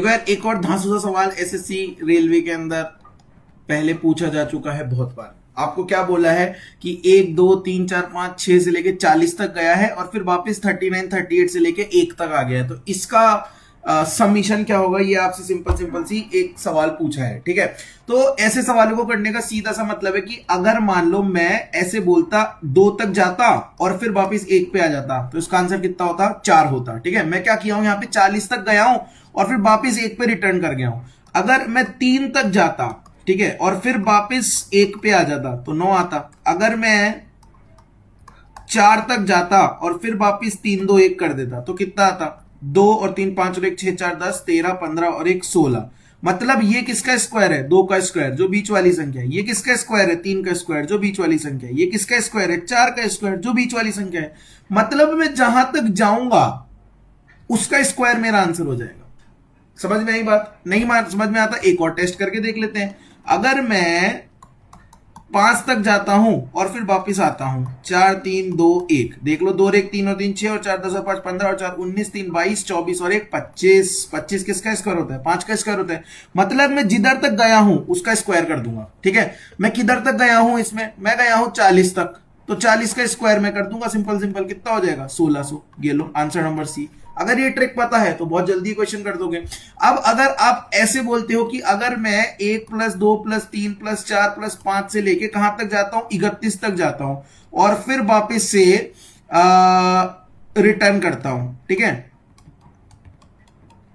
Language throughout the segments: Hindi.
अगर एक और धांसू सा सवाल एसएससी रेलवे के अंदर पहले पूछा जा चुका है बहुत बार। आपको क्या बोला है कि 1 2 3 4 5 6 से लेके 40 तक गया है और फिर वापस 39 38 से लेके 1 तक आ गया है। तो इसका सबमिशन क्या होगा, ये आपसे सिंपल सिंपल सी एक सवाल पूछा है। ठीक है, तो ऐसे सवालों को करने का सीधा सा मतलब है कि अगर मान लो मैं ऐसे बोलता 2 तक जाता और फिर वापस 1 पे आ जाता तो इसका आंसर कितना होता, 4 होता। ठीक है, मैं क्या किया हूं, यहाँ पे 40 तक गया हूं और फिर वापस 1 पे रिटर्न कर गया हूं। अगर मैं 3 तक जाता, ठीक है, और फिर वापस 1 पे आ जाता तो 9 आता। अगर मैं 4 तक जाता और फिर वापस 3 2 1 कर देता तो कितना आता, 2 और 3 5 और 1 6 4 10 13 15 और 1 16। मतलब ये किसका स्क्वायर है, 2 का स्क्वायर जो बीच वाली संख्या है। ये किसका स्क्वायर है, 3 का स्क्वायर जो बीच वाली संख्या है। ये किसका स्क्वायर है, 4 का स्क्वायर जो बीच वाली संख्या है। मतलब मैं जहां तक जाऊंगा उसका स्क्वायर मेरा आंसर हो जाएगा। समझ में आई बात? नहीं समझ में आता, एक और टेस्ट करके देख लेते हैं। अगर मैं 5 तक जाता हूं और फिर वापस आता हूं, 4 3 2 1, देख लो, 2 और 1 3 और 3 6 और 4 10 और 5 15 और 4 19 3 22 24 और 1 25। 25 किसका स्क्वायर होता है, 5 का स्क्वायर होता है। मतलब मैं जिधर तक गया हूं उसका स्क्वायर कर दूंगा। ठीक है, मैं किधर तक गया हूं, इसमें मैं गया हूं 40 तक, तो 40 का स्क्वायर मैं कर दूंगा। सिंपल सिंपल कितना हो जाएगा, 1600। ये लो आंसर नंबर सी। अगर ये ट्रिक पता है तो बहुत जल्दी क्वेश्चन कर दोगे। अब अगर आप ऐसे बोलते हो कि अगर मैं 1 + 2 + 3 + 4 + 5 से लेके कहां तक जाता हूं, 31 तक जाता हूं और फिर वापस से रिटर्न करता हूं। ठीक है,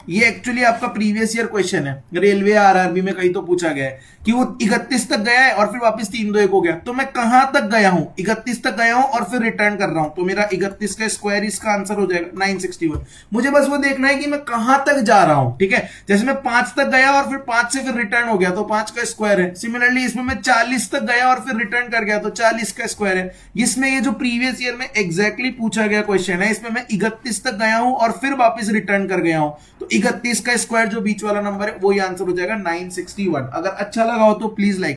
ये एक्चुअली आपका प्रीवियस ईयर क्वेश्चन है, रेलवे आरआरबी में कहीं तो पूछा गया है कि वो 31 तक गया है और फिर वापस 3 2 1 हो गया। तो मैं कहां तक गया हूं, 31 तक गया हूं और फिर रिटर्न कर रहा हूं, तो मेरा 31 का स्क्वायर इसका आंसर हो जाएगा 961। मुझे बस वो देखना है कि मैं कहां तक जा रहा हूं। ठीक है, जैसे मैं 5 तक गया और फिर 5 से फिर रिटर्न हो गया तो 5 का स्क्वायर है। सिमिलरली इसमें मैं 40 तक गया और फिर रिटर्न कर गया तो 40 का स्क्वायर है। इसमें ये जो प्रीवियस ईयर में एग्जैक्टली पूछा गया क्वेश्चन है, इसमें मैं 31 तक गया हूं और फिर वापस रिटर्न कर गया हूं, तो 31 का स्क्वायर जो बीच वाला नंबर है वो ही आंसर हो जाएगा 961। अगर अच्छा लगा हो तो प्लीज लाइक